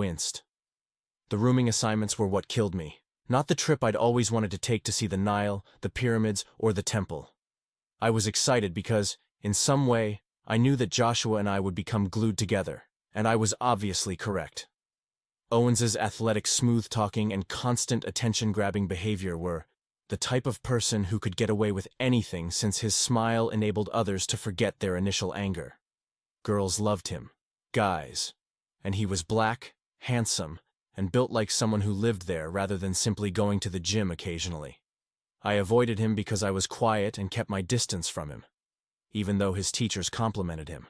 winced. The rooming assignments were what killed me, not the trip I'd always wanted to take to see the Nile, the pyramids, or the temple. I was excited because, in some way, I knew that Joshua and I would become glued together, and I was obviously correct. Owens's athletic smooth-talking and constant attention-grabbing behavior were the type of person who could get away with anything since his smile enabled others to forget their initial anger. Girls loved him. Guys. And he was black, handsome, and built like someone who lived there rather than simply going to the gym occasionally. I avoided him because I was quiet and kept my distance from him, even though his teachers complimented him.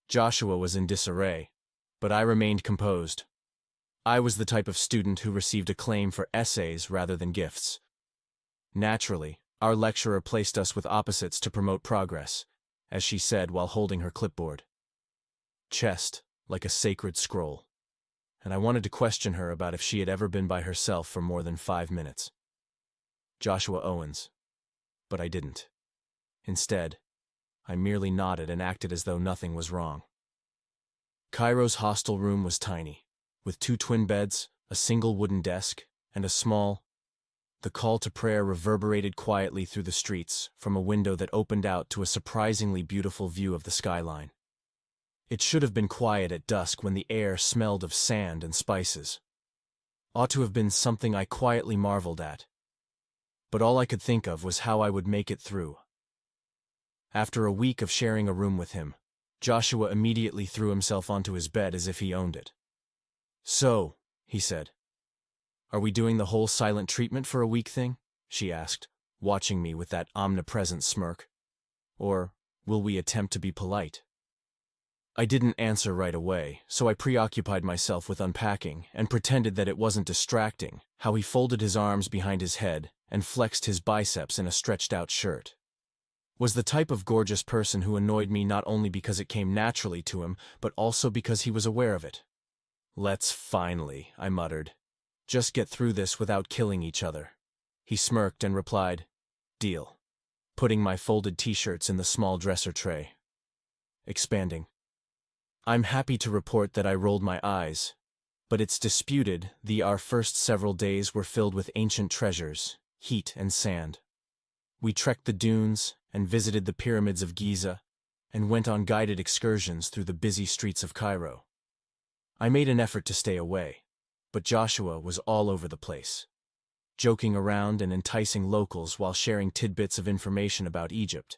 Joshua was in disarray, but I remained composed. I was the type of student who received acclaim for essays rather than gifts. Naturally, our lecturer placed us with opposites to promote progress, as she said while holding her clipboard. Chest, like a sacred scroll. And I wanted to question her about if she had ever been by herself for more than 5 minutes. Joshua Owens. But I didn't. Instead, I merely nodded and acted as though nothing was wrong. Cairo's hostel room was tiny, with 2 twin beds, a single wooden desk, and a small. The call to prayer reverberated quietly through the streets from a window that opened out to a surprisingly beautiful view of the skyline. It should have been quiet at dusk when the air smelled of sand and spices. Ought to have been something I quietly marveled at. But all I could think of was how I would make it through. After a week of sharing a room with him, Joshua immediately threw himself onto his bed as if he owned it. "So," he said. "Are we doing the whole silent treatment for a week thing?" she asked, watching me with that omnipresent smirk. "Or will we attempt to be polite?" I didn't answer right away, so I preoccupied myself with unpacking and pretended that it wasn't distracting how he folded his arms behind his head and flexed his biceps in a stretched-out shirt. Was the type of gorgeous person who annoyed me not only because it came naturally to him, but also because he was aware of it. "Let's finally," I muttered, "just get through this without killing each other." He smirked and replied, "Deal," putting my folded t-shirts in the small dresser tray. Expanding. I'm happy to report that I rolled my eyes, but it's disputed our first several days were filled with ancient treasures, heat and sand. We trekked the dunes and visited the pyramids of Giza and went on guided excursions through the busy streets of Cairo. I made an effort to stay away, but Joshua was all over the place, joking around and enticing locals while sharing tidbits of information about Egypt,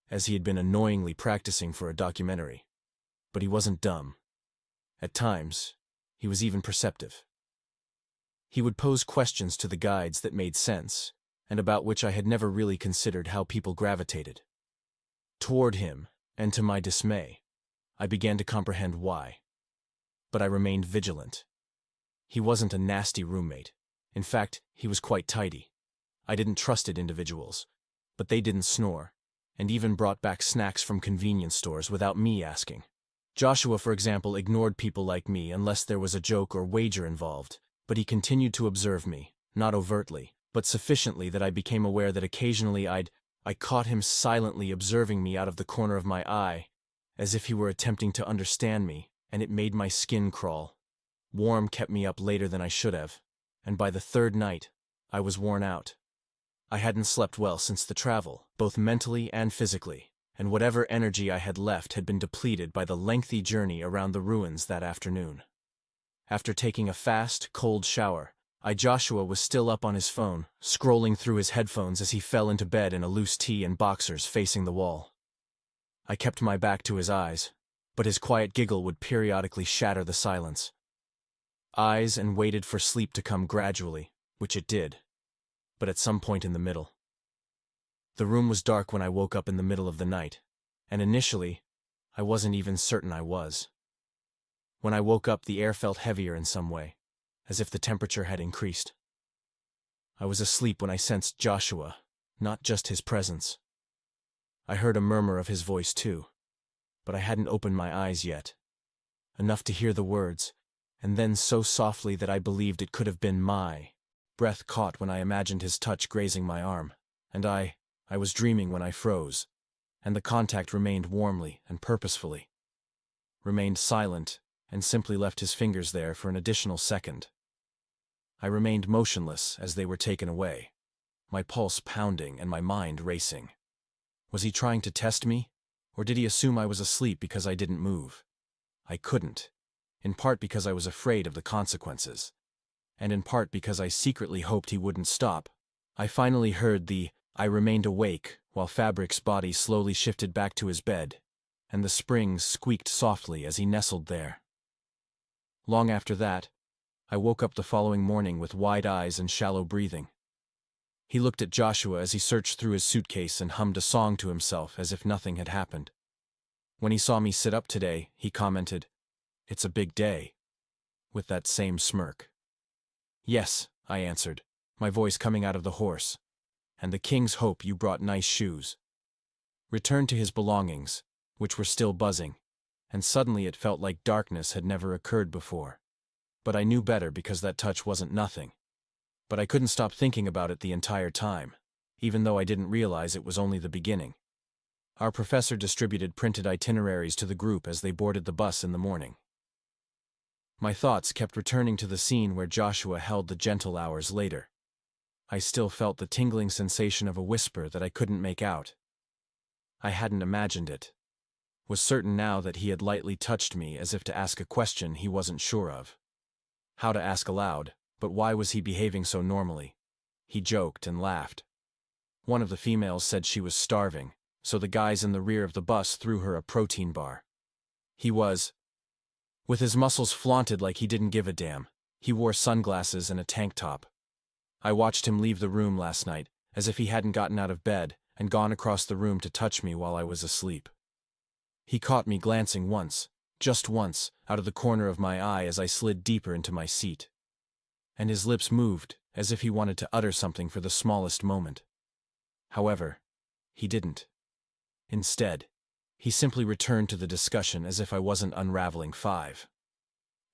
as he had been annoyingly practicing for a documentary. But he wasn't dumb. At times, he was even perceptive. He would pose questions to the guides that made sense, and about which I had never really considered how people gravitated toward him, and to my dismay, I began to comprehend why. But I remained vigilant. He wasn't a nasty roommate. In fact, he was quite tidy. I didn't trusted individuals, but they didn't snore, and even brought back snacks from convenience stores without me asking. Joshua, for example, ignored people like me unless there was a joke or wager involved, but he continued to observe me, not overtly, but sufficiently that I became aware that occasionally I caught him silently observing me out of the corner of my eye, as if he were attempting to understand me, and it made my skin crawl. Warm kept me up later than I should have, and by the 3rd night, I was worn out. I hadn't slept well since the travel, both mentally and physically, and whatever energy I had left had been depleted by the lengthy journey around the ruins that afternoon. After taking a fast, cold shower, Joshua was still up on his phone, scrolling through his headphones as he fell into bed in a loose tee and boxers facing the wall. I kept my back to his eyes, but his quiet giggle would periodically shatter the silence. Eyes and waited for sleep to come gradually, which it did, but at some point in the middle. The room was dark when I woke up in the middle of the night, and initially, I wasn't even certain I was. When I woke up, the air felt heavier in some way, as if the temperature had increased. I was asleep when I sensed Joshua, not just his presence. I heard a murmur of his voice too, but I hadn't opened my eyes yet. Enough to hear the words, and then so softly that I believed it could have been my breath caught when I imagined his touch grazing my arm, and I was dreaming when I froze, and the contact remained warmly and purposefully. Remained silent and simply left his fingers there for an additional second. I remained motionless as they were taken away, my pulse pounding and my mind racing. Was he trying to test me, or did he assume I was asleep because I didn't move? I couldn't, in part because I was afraid of the consequences, and in part because I secretly hoped he wouldn't stop. I finally heard I remained awake while Fabric's body slowly shifted back to his bed, and the springs squeaked softly as he nestled there. Long after that, I woke up the following morning with wide eyes and shallow breathing. He looked at Joshua as he searched through his suitcase and hummed a song to himself as if nothing had happened. When he saw me sit up today, he commented, "It's a big day," with that same smirk. "Yes," I answered, my voice coming out of the hoarse. "And the king's hope you brought nice shoes." Returned to his belongings, which were still buzzing, and suddenly it felt like darkness had never occurred before. But I knew better because that touch wasn't nothing. But I couldn't stop thinking about it the entire time, even though I didn't realize it was only the beginning. Our professor distributed printed itineraries to the group as they boarded the bus in the morning. My thoughts kept returning to the scene where Joshua held the gentle hours later. I still felt the tingling sensation of a whisper that I couldn't make out. I hadn't imagined it. Was certain now that he had lightly touched me as if to ask a question he wasn't sure of. How to ask aloud, but why was he behaving so normally? He joked and laughed. One of the females said she was starving, so the guys in the rear of the bus threw her a protein bar. He was, with his muscles flaunted like he didn't give a damn. He wore sunglasses and a tank top. I watched him leave the room last night, as if he hadn't gotten out of bed and gone across the room to touch me while I was asleep. He caught me glancing once, just once, out of the corner of my eye as I slid deeper into my seat. And his lips moved, as if he wanted to utter something for the smallest moment. However, he didn't. Instead, he simply returned to the discussion as if I wasn't unraveling 5.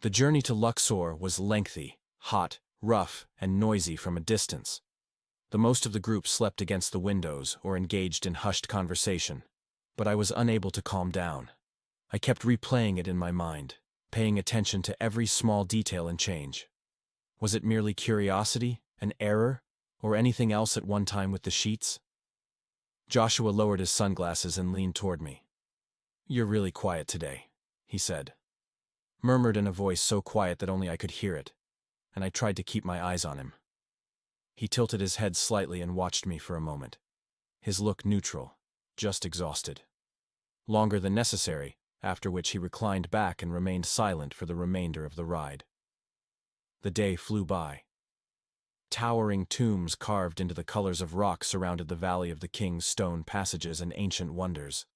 The journey to Luxor was lengthy, hot, rough, and noisy from a distance. The most of the group slept against the windows or engaged in hushed conversation, but I was unable to calm down. I kept replaying it in my mind, paying attention to every small detail and change. Was it merely curiosity, an error, or anything else at one time with the sheets? Joshua lowered his sunglasses and leaned toward me. "You're really quiet today," he said. Murmured in a voice so quiet that only I could hear it, and I tried to keep my eyes on him. He tilted his head slightly and watched me for a moment. His look neutral, just exhausted. Longer than necessary, after which he reclined back and remained silent for the remainder of the ride. The day flew by. Towering tombs carved into the colors of rock surrounded the Valley of the King's stone passages and ancient wonders.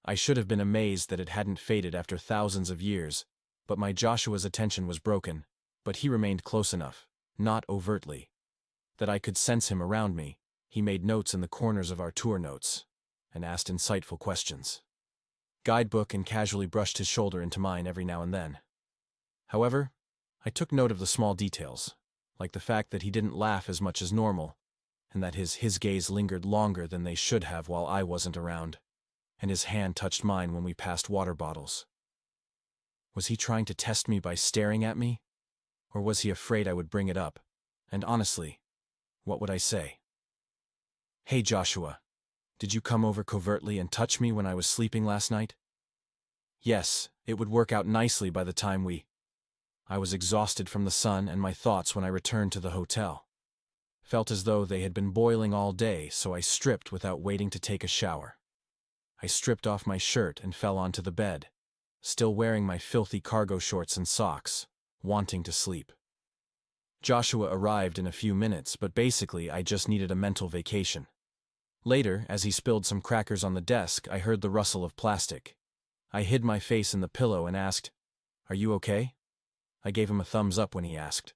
I should have been amazed that it hadn't faded after thousands of years, but my Joshua's attention was broken, but he remained close enough, not overtly, that I could sense him around me. He made notes in the corners of our tour notes, and asked insightful questions. Guidebook and casually brushed his shoulder into mine every now and then. However, I took note of the small details, like the fact that he didn't laugh as much as normal, and that his gaze lingered longer than they should have while I wasn't around, and his hand touched mine when we passed water bottles. Was he trying to test me by staring at me? Or was he afraid I would bring it up? And honestly, what would I say? "Hey Joshua, did you come over covertly and touch me when I was sleeping last night?" Yes, it would work out nicely by the time I was exhausted from the sun and my thoughts when I returned to the hotel. Felt as though they had been boiling all day, so I stripped without waiting to take a shower. I stripped off my shirt and fell onto the bed, still wearing my filthy cargo shorts and socks, wanting to sleep. Joshua arrived in a few minutes, but basically I just needed a mental vacation. Later, as he spilled some crackers on the desk, I heard the rustle of plastic. I hid my face in the pillow and asked, "Are you okay?" I gave him a thumbs up when he asked.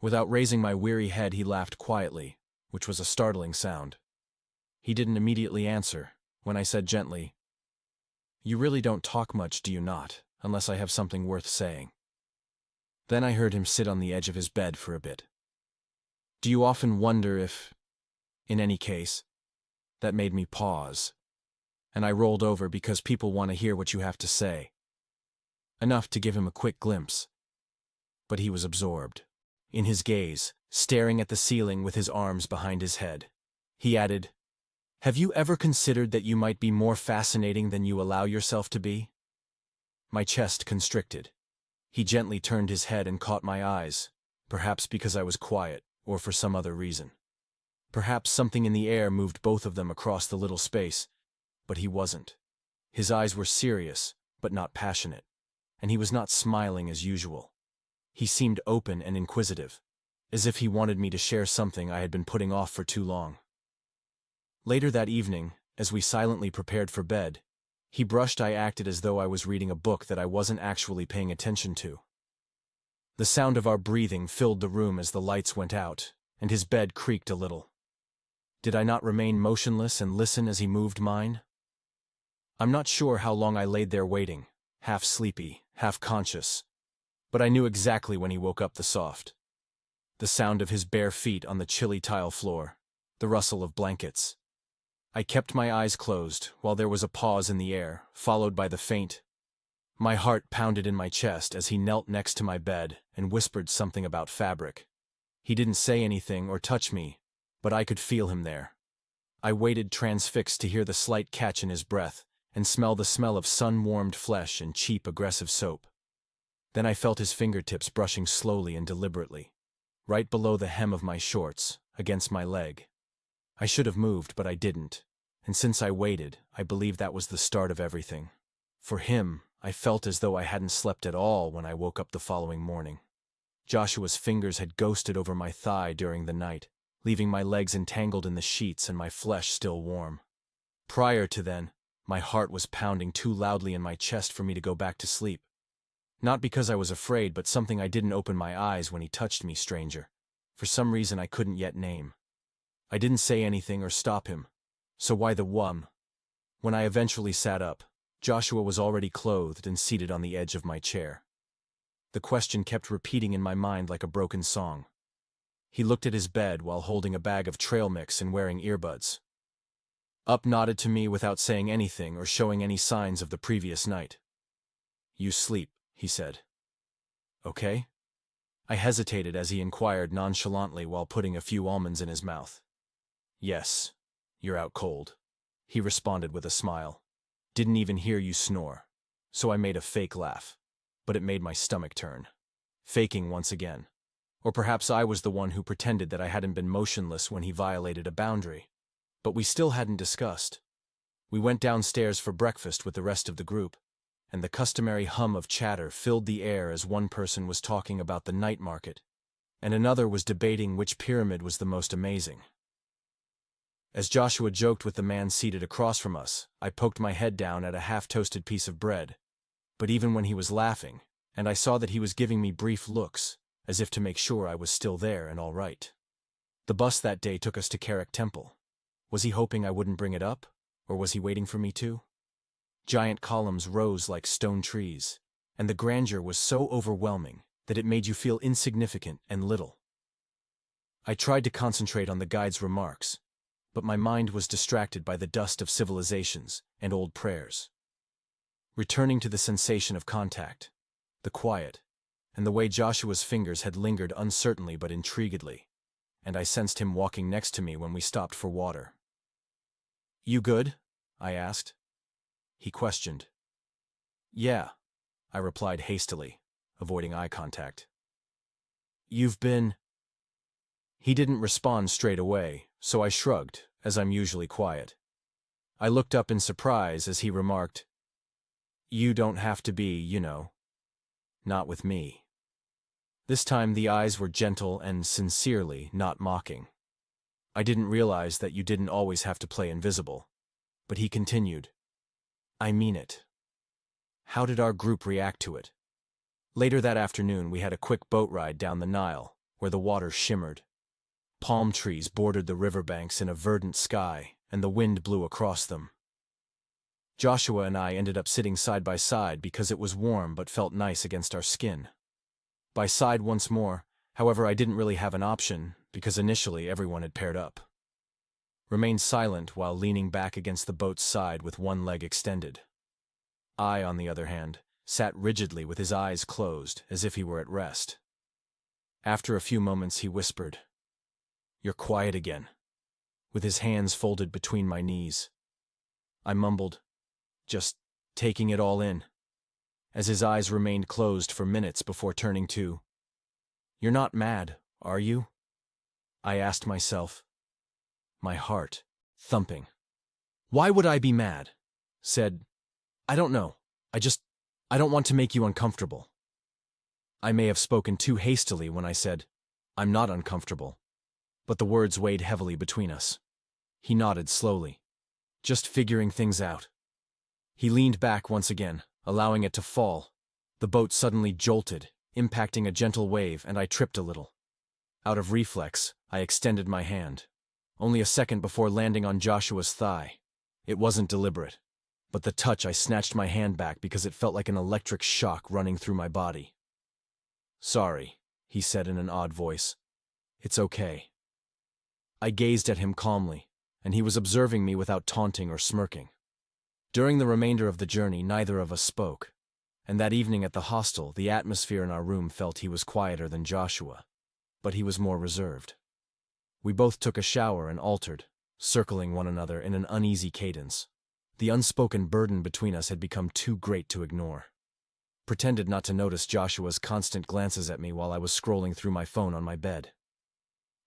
Without raising my weary head, he laughed quietly, which was a startling sound. He didn't immediately answer when I said gently, "You really don't talk much, do you not, unless I have something worth saying?" Then I heard him sit on the edge of his bed for a bit. "Do you often wonder if, in any case?" That made me pause, and I rolled over because people want to hear what you have to say. enough to give him a quick glimpse. But he was absorbed. In his gaze, staring at the ceiling with his arms behind his head. He added, "Have you ever considered that you might be more fascinating than you allow yourself to be?" My chest constricted. He gently turned his head and caught my eyes, perhaps because I was quiet, or for some other reason. Perhaps something in the air moved both of them across the little space, but he wasn't. His eyes were serious, but not passionate, and he was not smiling as usual. He seemed open and inquisitive, as if he wanted me to share something I had been putting off for too long. Later that evening, as we silently prepared for bed, he brushed I acted as though I was reading a book that I wasn't actually paying attention to. The sound of our breathing filled the room as the lights went out, and his bed creaked a little. Did I not remain motionless and listen as he moved mine? I'm not sure how long I laid there waiting, half sleepy, half conscious, but I knew exactly when he woke up. The sound of his bare feet on the chilly tile floor, the rustle of blankets. I kept my eyes closed while there was a pause in the air, followed by the faint. My heart pounded in my chest as he knelt next to my bed and whispered something about fabric. He didn't say anything or touch me, but I could feel him there. I waited transfixed to hear the slight catch in his breath and smell the smell of sun-warmed flesh and cheap, aggressive soap. Then I felt his fingertips brushing slowly and deliberately, right below the hem of my shorts, against my leg. I should have moved, but I didn't, and since I waited, I believe that was the start of everything. For him, I felt as though I hadn't slept at all when I woke up the following morning. Joshua's fingers had ghosted over my thigh during the night, leaving my legs entangled in the sheets and my flesh still warm. Prior to then, my heart was pounding too loudly in my chest for me to go back to sleep. Not because I was afraid, but something I didn't open my eyes when he touched me, stranger. For some reason I couldn't yet name. I didn't say anything or stop him, so why the whum? When I eventually sat up, Joshua was already clothed and seated on the edge of my chair. The question kept repeating in my mind like a broken song. He looked at his bed while holding a bag of trail mix and wearing earbuds. Up nodded to me without saying anything or showing any signs of the previous night. "You sleep," he said. "Okay?" I hesitated as he inquired nonchalantly while putting a few almonds in his mouth. "Yes, you're out cold," he responded with a smile. "Didn't even hear you snore." So I made a fake laugh, but it made my stomach turn. Faking once again. Or perhaps I was the one who pretended that I hadn't been motionless when he violated a boundary. But we still hadn't discussed. We went downstairs for breakfast with the rest of the group, and the customary hum of chatter filled the air as one person was talking about the night market, and another was debating which pyramid was the most amazing. As Joshua joked with the man seated across from us, I poked my head down at a half-toasted piece of bread. But even when he was laughing, and I saw that he was giving me brief looks, as if to make sure I was still there and all right. The bus that day took us to Carrick Temple. Was he hoping I wouldn't bring it up, or was he waiting for me to? Giant columns rose like stone trees, and the grandeur was so overwhelming that it made you feel insignificant and little. I tried to concentrate on the guide's remarks, but my mind was distracted by the dust of civilizations and old prayers. Returning to the sensation of contact, the quiet, and the way Joshua's fingers had lingered uncertainly but intriguedly, and I sensed him walking next to me when we stopped for water. "You good?" I asked. He questioned. "Yeah," I replied hastily, avoiding eye contact. "You've been—" He didn't respond straight away, so I shrugged, as I'm usually quiet. I looked up in surprise as he remarked, "You don't have to be, you know. Not with me." This time the eyes were gentle and sincerely, not mocking. "I didn't realize that you didn't always have to play invisible." But he continued, "I mean it." How did our group react to it? Later that afternoon we had a quick boat ride down the Nile, where the water shimmered. Palm trees bordered the riverbanks in a verdant sky, and the wind blew across them. Joshua and I ended up sitting side by side because it was warm but felt nice against our skin. By side once more, however, I didn't really have an option because initially everyone had paired up. Remained silent while leaning back against the boat's side with one leg extended. I, on the other hand, sat rigidly with his eyes closed as if he were at rest. After a few moments he whispered, "You're quiet again," with his hands folded between my knees. I mumbled, "Just taking it all in," as his eyes remained closed for minutes before turning to. "You're not mad, are you?" I asked myself, my heart thumping. "Why would I be mad?" Said, "I don't know. I don't want to make you uncomfortable." I may have spoken too hastily when I said, "I'm not uncomfortable," but the words weighed heavily between us. He nodded slowly, "Just figuring things out." He leaned back once again, allowing it to fall. The boat suddenly jolted, impacting a gentle wave, and I tripped a little. Out of reflex, I extended my hand, only a second before landing on Joshua's thigh. It wasn't deliberate, but the touch I snatched my hand back because it felt like an electric shock running through my body. "Sorry," he said in an odd voice. "It's okay." I gazed at him calmly, and he was observing me without taunting or smirking. During the remainder of the journey, neither of us spoke, and that evening at the hostel, the atmosphere in our room felt he was quieter than Joshua, but he was more reserved. We both took a shower and altered, circling one another in an uneasy cadence. The unspoken burden between us had become too great to ignore. Pretended not to notice Joshua's constant glances at me while I was scrolling through my phone on my bed.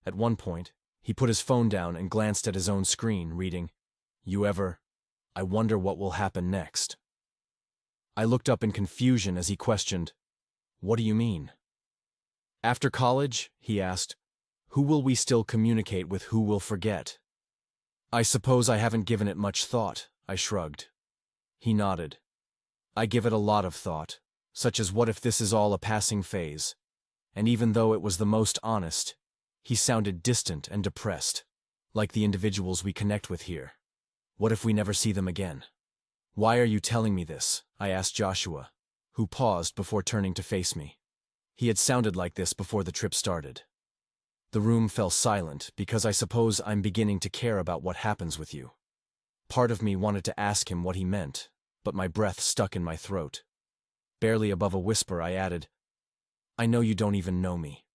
At one point, he put his phone down and glanced at his own screen, reading, I wonder what will happen next." I looked up in confusion as he questioned, "What do you mean?" "After college," he asked, "who will we still communicate with, who will forget?" "I suppose I haven't given it much thought," I shrugged. He nodded. "I give it a lot of thought, such as what if this is all a passing phase?" And even though it was the most honest, he sounded distant and depressed, like the individuals we connect with here. What if we never see them again? "Why are you telling me this?" I asked Joshua, who paused before turning to face me. He had sounded like this before the trip started. The room fell silent because I suppose I'm beginning to care about what happens with you. Part of me wanted to ask him what he meant, but my breath stuck in my throat. Barely above a whisper, I added, "I know you don't even know me."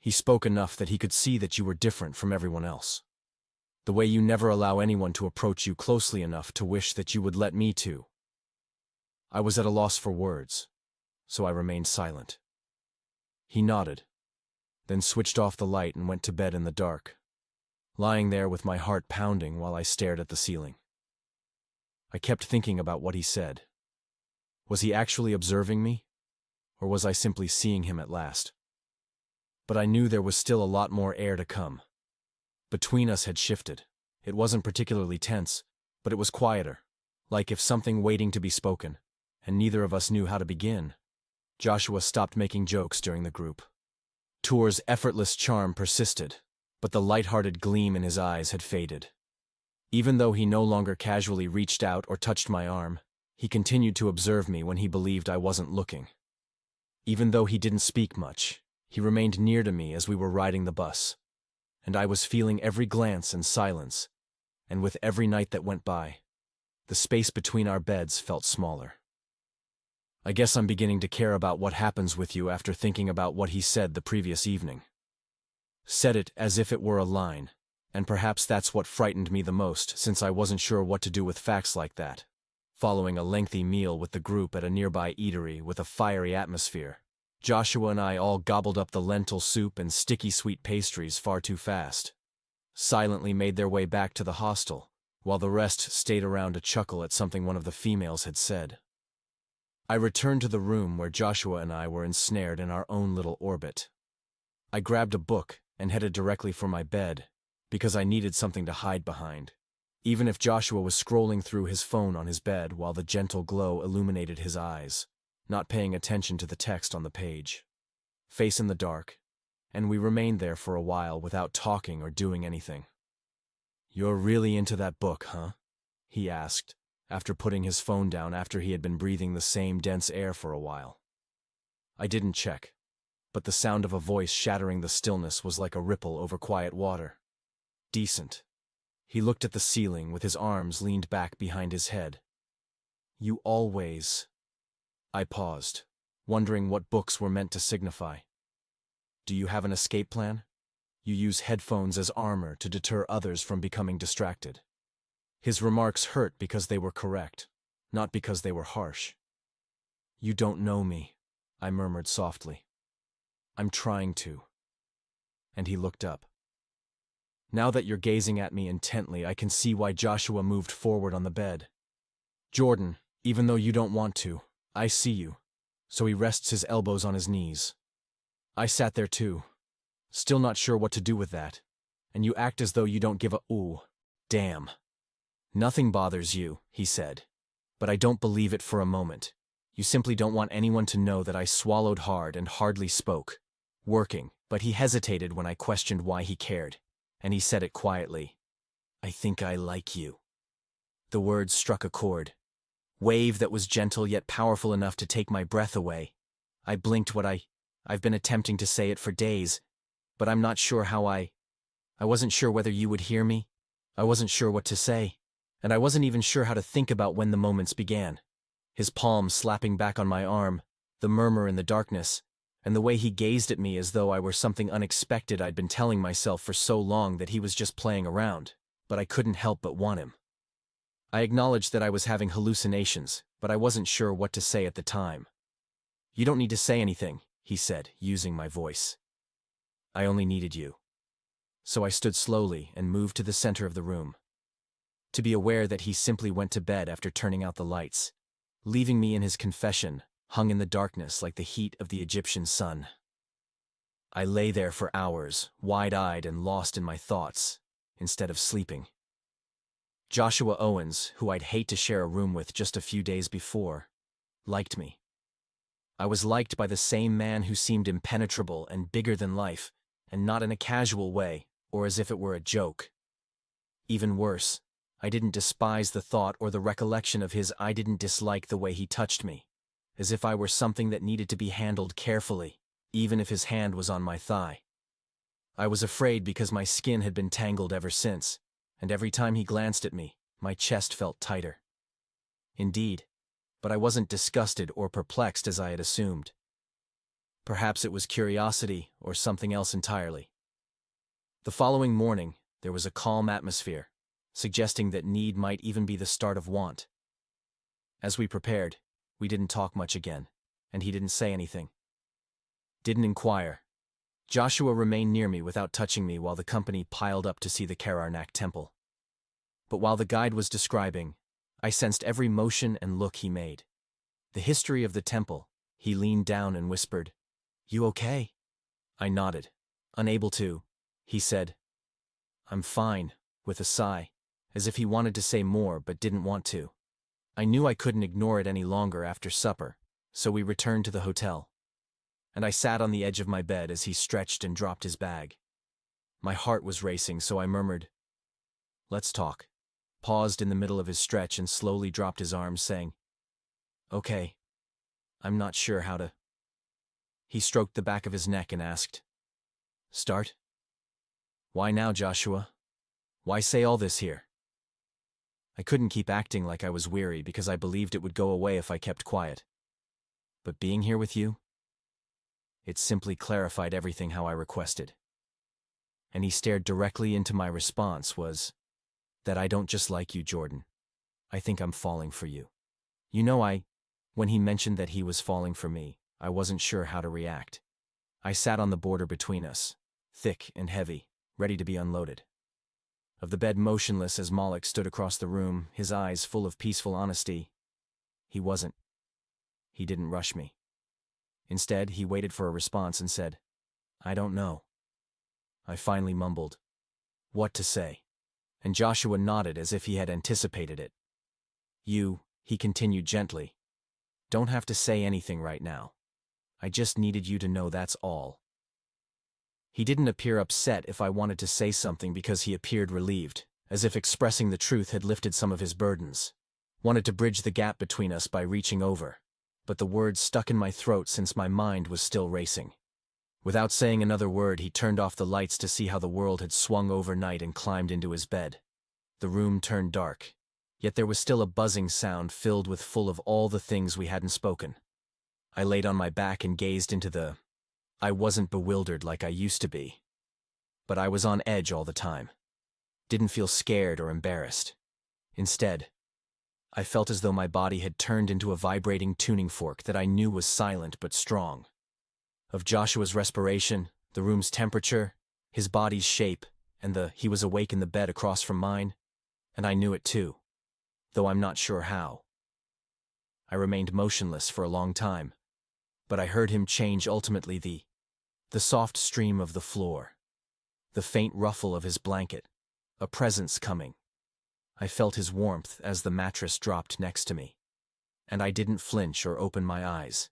He spoke enough that he could see that you were different from everyone else. The way you never allow anyone to approach you closely enough to wish that you would let me too. I was at a loss for words, so I remained silent. He nodded, then switched off the light and went to bed in the dark, lying there with my heart pounding while I stared at the ceiling. I kept thinking about what he said. Was he actually observing me, or was I simply seeing him at last? But I knew there was still a lot more air to come. Between us had shifted. It wasn't particularly tense, but it was quieter, like if something waiting to be spoken, and neither of us knew how to begin. Joshua stopped making jokes during the group. Tour's effortless charm persisted, but the light-hearted gleam in his eyes had faded. Even though he no longer casually reached out or touched my arm, he continued to observe me when he believed I wasn't looking. Even though he didn't speak much, he remained near to me as we were riding the bus, and I was feeling every glance and silence, and with every night that went by, the space between our beds felt smaller. I guess I'm beginning to care about what happens with you after thinking about what he said the previous evening. Said it as if it were a line, and perhaps that's what frightened me the most, since I wasn't sure what to do with facts like that. Following a lengthy meal with the group at a nearby eatery with a fiery atmosphere, Joshua and I all gobbled up the lentil soup and sticky sweet pastries far too fast, silently made their way back to the hostel, while the rest stayed around to chuckle at something one of the females had said. I returned to the room where Joshua and I were ensnared in our own little orbit. I grabbed a book and headed directly for my bed, because I needed something to hide behind, even if Joshua was scrolling through his phone on his bed while the gentle glow illuminated his eyes, not paying attention to the text on the page. Face in the dark, and we remained there for a while without talking or doing anything. "You're really into that book, huh?" he asked, after putting his phone down after he had been breathing the same dense air for a while. I didn't check, but the sound of a voice shattering the stillness was like a ripple over quiet water. "Decent." He looked at the ceiling with his arms leaned back behind his head. "You always..." I paused, wondering what books were meant to signify. Do you have an escape plan? You use headphones as armor to deter others from becoming distracted. His remarks hurt because they were correct, not because they were harsh. You don't know me, I murmured softly. I'm trying to. And he looked up. Now that you're gazing at me intently, I can see why Joshua moved forward on the bed. Jordan, even though you don't want to, I see you. So he rests his elbows on his knees. I sat there too, still not sure what to do with that. And you act as though you don't give a ooh, damn. Nothing bothers you, he said. But I don't believe it for a moment. You simply don't want anyone to know that I swallowed hard and hardly spoke. Working, but he hesitated when I questioned why he cared. And he said it quietly. I think I like you. The words struck a chord. Wave that was gentle yet powerful enough to take my breath away. I blinked what I've been attempting to say it for days, but I'm not sure how I wasn't sure whether you would hear me. I wasn't sure what to say, and I wasn't even sure how to think about when the moments began. His palm slapping back on my arm, the murmur in the darkness, and the way he gazed at me as though I were something unexpected I'd been telling myself for so long that he was just playing around, but I couldn't help but want him. I acknowledged that I was having hallucinations, but I wasn't sure what to say at the time. You don't need to say anything, he said, using my voice. I only needed you. So I stood slowly and moved to the center of the room, to be aware that he simply went to bed after turning out the lights, leaving me in his confession, hung in the darkness like the heat of the Egyptian sun. I lay there for hours, wide-eyed and lost in my thoughts, instead of sleeping. Joshua Owens, who I'd hate to share a room with just a few days before, liked me. I was liked by the same man who seemed impenetrable and bigger than life, and not in a casual way, or as if it were a joke. Even worse, I didn't despise the thought or the recollection of his I didn't dislike the way he touched me, as if I were something that needed to be handled carefully, even if his hand was on my thigh. I was afraid because my skin had been tangled ever since, and every time he glanced at me, my chest felt tighter. Indeed, but I wasn't disgusted or perplexed as I had assumed. Perhaps it was curiosity or something else entirely. The following morning, there was a calm atmosphere, suggesting that need might even be the start of want. As we prepared, we didn't talk much again, and he didn't say anything. Didn't inquire. Joshua remained near me without touching me while the company piled up to see the Kararnak temple. But while the guide was describing, I sensed every motion and look he made. The history of the temple, he leaned down and whispered, "You okay?" I nodded. Unable to, he said, "I'm fine," with a sigh, as if he wanted to say more but didn't want to. I knew I couldn't ignore it any longer after supper, so we returned to the hotel. And I sat on the edge of my bed as he stretched and dropped his bag. My heart was racing, so I murmured, "Let's talk," paused in the middle of his stretch and slowly dropped his arms, saying, "Okay, I'm not sure how to." He stroked the back of his neck and asked, "Start? Why now, Joshua? Why say all this here?" I couldn't keep acting like I was weary because I believed it would go away if I kept quiet. But being here with you, it simply clarified everything how I requested. And he stared directly into my response was, that I don't just like you, Jordan. I think I'm falling for you. You know, when he mentioned that he was falling for me, I wasn't sure how to react. I sat on the border between us, thick and heavy, ready to be unloaded. Of the bed motionless as Moloch stood across the room, his eyes full of peaceful honesty. He wasn't. He didn't rush me. Instead, he waited for a response and said, "I don't know." I finally mumbled, "What to say?" And Joshua nodded as if he had anticipated it. "You," he continued gently, "don't have to say anything right now. I just needed you to know that's all." He didn't appear upset if I wanted to say something because he appeared relieved, as if expressing the truth had lifted some of his burdens. Wanted to bridge the gap between us by reaching over, but the words stuck in my throat since my mind was still racing. Without saying another word, he turned off the lights to see how the world had swung overnight and climbed into his bed. The room turned dark, yet there was still a buzzing sound filled with full of all the things we hadn't spoken. I laid on my back and gazed into the... I wasn't bewildered like I used to be. But I was on edge all the time. Didn't feel scared or embarrassed. Instead, I felt as though my body had turned into a vibrating tuning fork that I knew was silent but strong. Of Joshua's respiration, the room's temperature, his body's shape, and he was awake in the bed across from mine, and I knew it too, though I'm not sure how. I remained motionless for a long time, but I heard him change ultimately the soft stream of the floor, the faint ruffle of his blanket, a presence coming. I felt his warmth as the mattress dropped next to me, and I didn't flinch or open my eyes.